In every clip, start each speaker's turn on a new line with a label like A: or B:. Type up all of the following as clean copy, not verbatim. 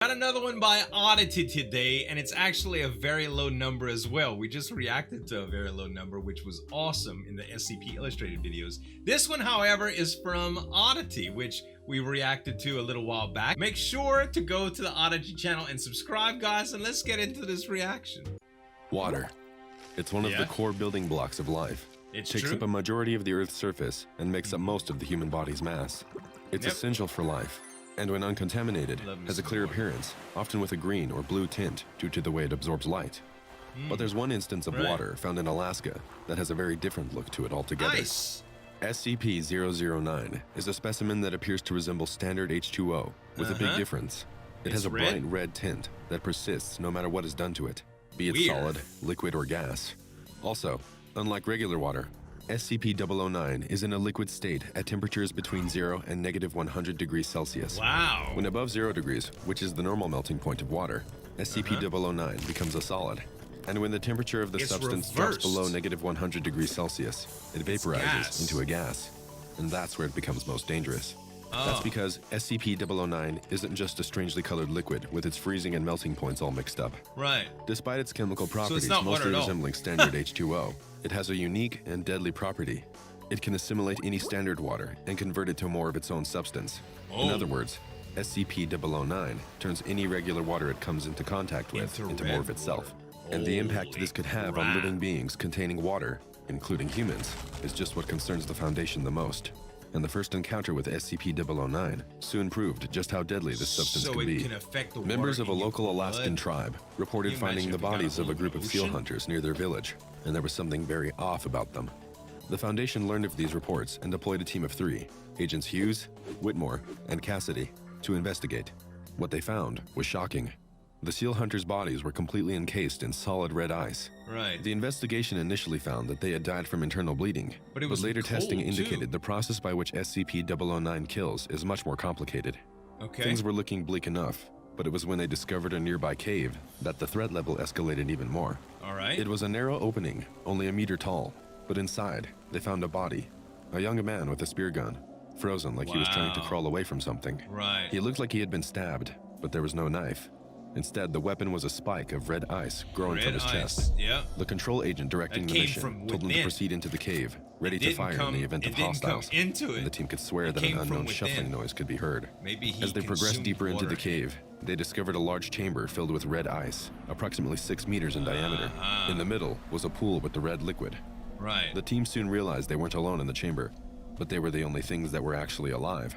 A: Got another one by Oddity today, and it's actually a very low number as well. We just reacted to a very low number, which was awesome in the SCP Illustrated videos. This one, however, is from Oddity, which we reacted to a little while back. Make sure to go to the Oddity channel and subscribe, guys, and let's get into this reaction.
B: Water. It's one of the core building blocks of life. It takes up a majority of the Earth's surface and makes up most of the human body's mass. It's essential for life, and when uncontaminated, has a clear appearance, often with a green or blue tint due to the way it absorbs light. But there's one instance of water found in Alaska that has a very different look to it altogether. SCP-009 is a specimen that appears to resemble standard H2O, with a big difference. It has a bright red tint that persists no matter what is done to it, be it solid, liquid, or gas. Also, unlike regular water, SCP-009 is in a liquid state at temperatures between 0 and -100 degrees Celsius.
A: Wow.
B: When above 0 degrees, which is the normal melting point of water, SCP-009 becomes a solid. And when the temperature of the substance drops below -100 degrees Celsius, it vaporizes into a gas. And that's where it becomes most dangerous. That's because SCP-009 isn't just a strangely colored liquid with its freezing and melting points all mixed up. Despite its chemical properties mostly resembling standard H2O, it has a unique and deadly property. It can assimilate any standard water and convert it to more of its own substance. In other words, SCP-009 turns any regular water it comes into contact with into more of itself. And the impact this could have on living beings containing water, including humans, is just what concerns the Foundation the most. And the first encounter with SCP-009 soon proved just how deadly this substance can be. Members of a local Alaskan tribe reported finding the bodies of a group of seal hunters near their village, and there was something very off about them. The Foundation learned of these reports and deployed a team of 3, Agents Hughes, Whitmore, and Cassidy, to investigate. What they found was shocking. The seal hunters' bodies were completely encased in solid red ice. The investigation initially found that they had died from internal bleeding, but later testing indicated the process by which SCP-009 kills is much more complicated. Things were looking bleak enough, but it was when they discovered a nearby cave that the threat level escalated even more. It was a narrow opening, only a meter tall, but inside, they found a body, a young man with a spear gun, frozen like he was trying to crawl away from something. He looked like he had been stabbed, but there was no knife. Instead, the weapon was a spike of red ice growing from his chest. The control agent directing the mission told them to proceed into the cave, ready to fire in the event of hostiles. And the team could swear that an unknown shuffling noise could be heard. As they progressed deeper into the cave, they discovered a large chamber filled with red ice, approximately 6 meters in diameter. In the middle was a pool with the red liquid. The team soon realized they weren't alone in the chamber, but they were the only things that were actually alive.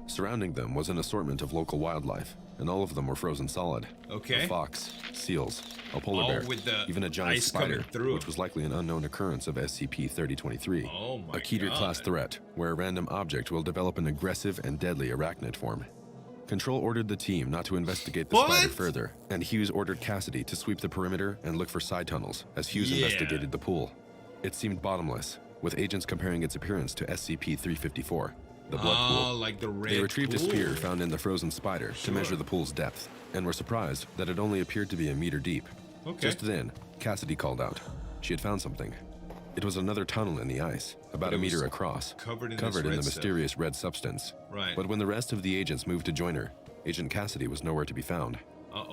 B: Surrounding them was an assortment of local wildlife, and all of them were frozen solid. A fox, seals, a polar bear, even a giant spider, which was likely an unknown occurrence of SCP-3023, a Keter-class threat, where a random object will develop an aggressive and deadly arachnid form. Control ordered the team not to investigate the spider further, and Hughes ordered Cassidy to sweep the perimeter and look for side tunnels as Hughes investigated the pool. It seemed bottomless, with agents comparing its appearance to SCP-354. The blood pool. They retrieved a spear found in the frozen spider to measure the pool's depth, and were surprised that it only appeared to be a meter deep. Just then, Cassidy called out. She had found something. It was another tunnel in the ice, about a meter across, covered in the mysterious red substance. But when the rest of the agents moved to join her, Agent Cassidy was nowhere to be found.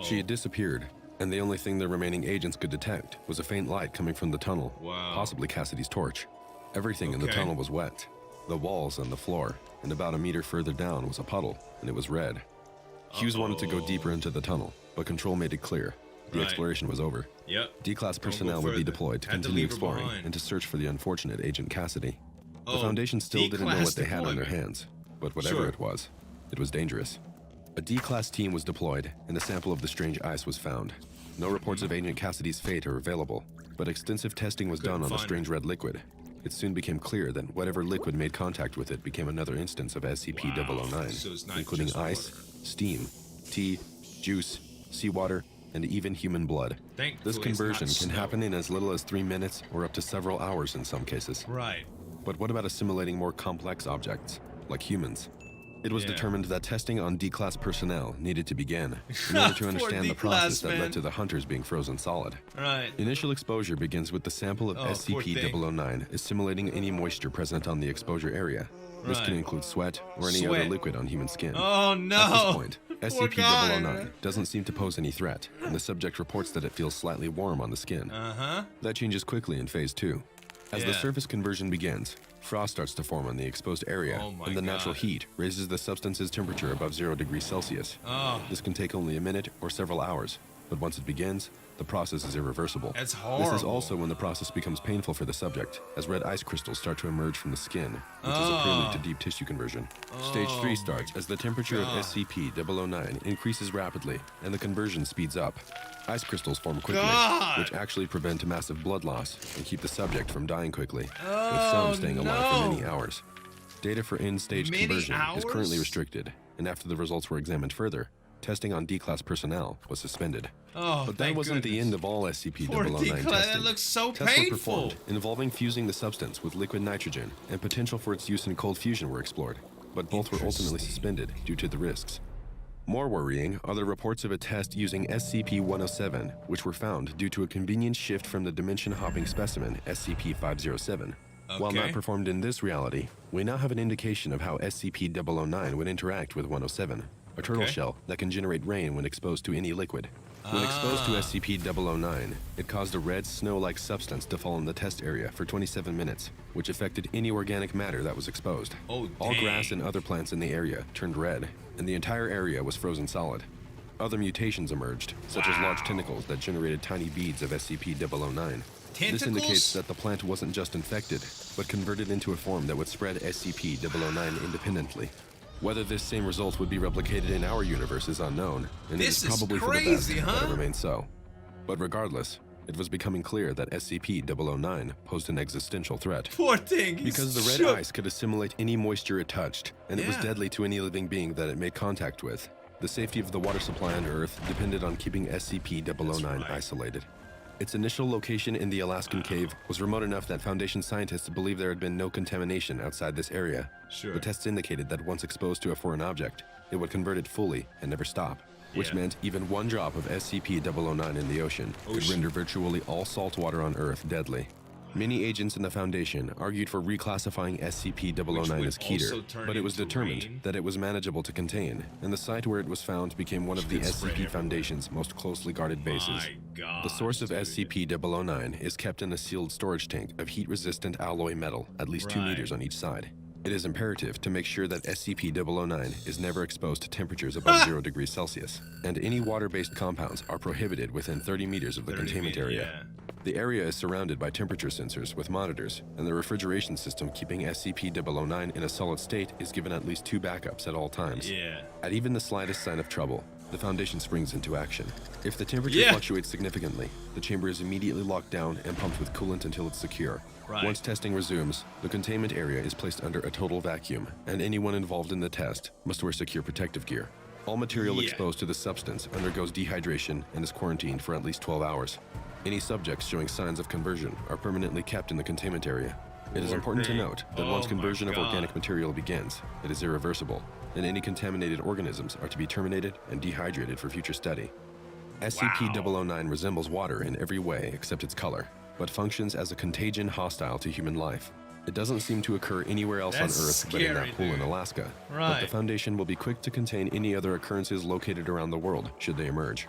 B: She had disappeared, and the only thing the remaining agents could detect was a faint light coming from the tunnel, possibly Cassidy's torch. Everything in the tunnel was wet. The walls and the floor, and about a meter further down was a puddle, and it was red. Hughes wanted to go deeper into the tunnel, but Control made it clear. The exploration was over. D-Class personnel would be deployed to continue exploring and to search for the unfortunate Agent Cassidy. The Foundation still didn't know what they had on their hands, but whatever it was dangerous. A D-Class team was deployed, and a sample of the strange ice was found. No reports of Agent Cassidy's fate are available, but extensive testing was done on the strange red liquid. It soon became clear that whatever liquid made contact with it became another instance of SCP-009, including ice, steam, tea, juice, seawater, and even human blood. This conversion can happen in as little as 3 minutes or up to several hours in some cases. But what about assimilating more complex objects, like humans? It was determined that testing on D-Class personnel needed to begin in order to understand the process that led to the hunters being frozen solid.
A: Right.
B: Initial exposure begins with the sample of SCP-009 assimilating any moisture present on the exposure area. This can include sweat or any other liquid on human skin.
A: Oh no!
B: At this point, SCP-009 doesn't seem to pose any threat, and the subject reports that it feels slightly warm on the skin. That changes quickly in Phase 2. As the surface conversion begins, frost starts to form on the exposed area, and the natural heat raises the substance's temperature above 0 degrees Celsius. This can take only a minute or several hours, but once it begins, the process is irreversible.
A: That's horrible.
B: This is also when the process becomes painful for the subject, as red ice crystals start to emerge from the skin, which is a prelude to deep tissue conversion. Stage 3 starts as the temperature of SCP-009 increases rapidly, and the conversion speeds up. Ice crystals form quickly, which actually prevent massive blood loss and keep the subject from dying quickly, with some staying alive for many hours. Data for end-stage conversion is currently restricted, and after the results were examined further, testing on D-Class personnel was suspended. But that wasn't the end of all SCP-009 testing.
A: That looks so
B: Tests
A: painful.
B: were performed involving fusing the substance with liquid nitrogen, and potential for its use in cold fusion were explored, but both were ultimately suspended due to the risks. More worrying are the reports of a test using SCP-107, which were found due to a convenient shift from the dimension-hopping specimen SCP-507. While not performed in this reality, we now have an indication of how SCP-009 would interact with 107, a turtle shell that can generate rain when exposed to any liquid. When exposed to SCP-009, it caused a red snow-like substance to fall in the test area for 27 minutes, which affected any organic matter that was exposed. All grass and other plants in the area turned red, and the entire area was frozen solid. Other mutations emerged, such as large tentacles that generated tiny beads of SCP-009. This indicates that the plant wasn't just infected, but converted into a form that would spread SCP-009 independently. Whether this same result would be replicated in our universe is unknown, and it is probably for the best that it remains so. But regardless, it was becoming clear that SCP-009 posed an existential threat.
A: Poor thing,
B: because the red ice could assimilate any moisture it touched, and it was deadly to any living being that it made contact with. The safety of the water supply on Earth depended on keeping SCP-009 isolated. Its initial location in the Alaskan cave was remote enough that Foundation scientists believed there had been no contamination outside this area. The tests indicated that once exposed to a foreign object, it would convert it fully and never stop, which meant even one drop of SCP-009 in the ocean could render virtually all salt water on Earth deadly. Many agents in the Foundation argued for reclassifying SCP-009 as Keter, but it was determined that it was manageable to contain, and the site where it was found became one of the SCP Foundation's most closely guarded bases. The source of SCP-009 is kept in a sealed storage tank of heat-resistant alloy metal at least 2 meters on each side. It is imperative to make sure that SCP-009 is never exposed to temperatures above 0 degrees Celsius, and any water-based compounds are prohibited within 30 meters of the containment area. The area is surrounded by temperature sensors with monitors, and the refrigeration system keeping SCP-009 in a solid state is given at least 2 backups at all times. At even the slightest sign of trouble, the Foundation springs into action. If the temperature fluctuates significantly, the chamber is immediately locked down and pumped with coolant until it's secure. Once testing resumes, the containment area is placed under a total vacuum, and anyone involved in the test must wear secure protective gear. All material exposed to the substance undergoes dehydration and is quarantined for at least 12 hours. Any subjects showing signs of conversion are permanently kept in the containment area. It is important to note that once conversion of organic material begins, it is irreversible, and any contaminated organisms are to be terminated and dehydrated for future study. SCP-009 resembles water in every way except its color, but functions as a contagion hostile to human life. It doesn't seem to occur anywhere else on Earth but in that pool in Alaska, but the Foundation will be quick to contain any other occurrences located around the world should they emerge.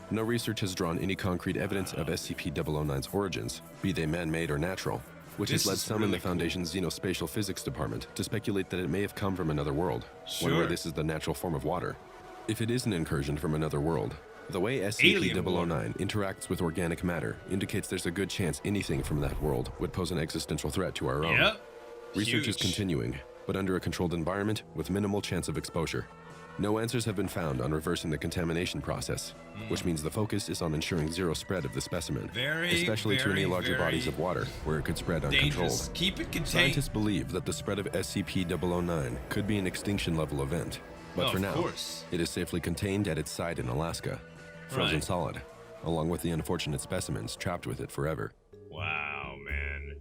B: No research has drawn any concrete evidence of SCP-009's origins, be they man-made or natural, which has led some in the Foundation's Xenospatial Physics Department to speculate that it may have come from another world, one where this is the natural form of water. If it is an incursion from another world, the way SCP-009 interacts with organic matter indicates there's a good chance anything from that world would pose an existential threat to our own. Research is continuing, but under a controlled environment with minimal chance of exposure. No answers have been found on reversing the contamination process, which means the focus is on ensuring zero spread of the specimen, especially to any larger bodies of water where it could spread uncontrolled.
A: Keep it contained.
B: Scientists believe that the spread of SCP-009 could be an extinction-level event, but for now, it is safely contained at its site in Alaska, frozen solid, along with the unfortunate specimens trapped with it forever.
A: Wow, man.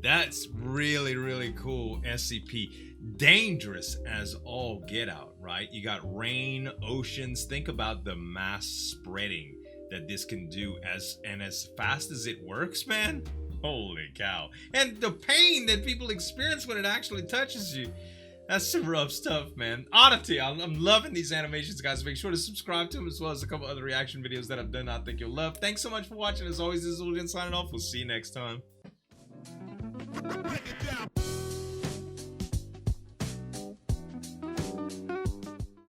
A: That's really, really cool. SCP. Dangerous as all get out, right? You got rain, oceans. Think about the mass spreading that this can do as fast as it works, man. Holy cow. And the pain that people experience when it actually touches you. That's some rough stuff, man. Oddity. I'm loving these animations, guys. Make sure to subscribe to them, as well as a couple other reaction videos that I've done I think you'll love. Thanks so much for watching. As always, this is Zueljin signing off. We'll see you next time.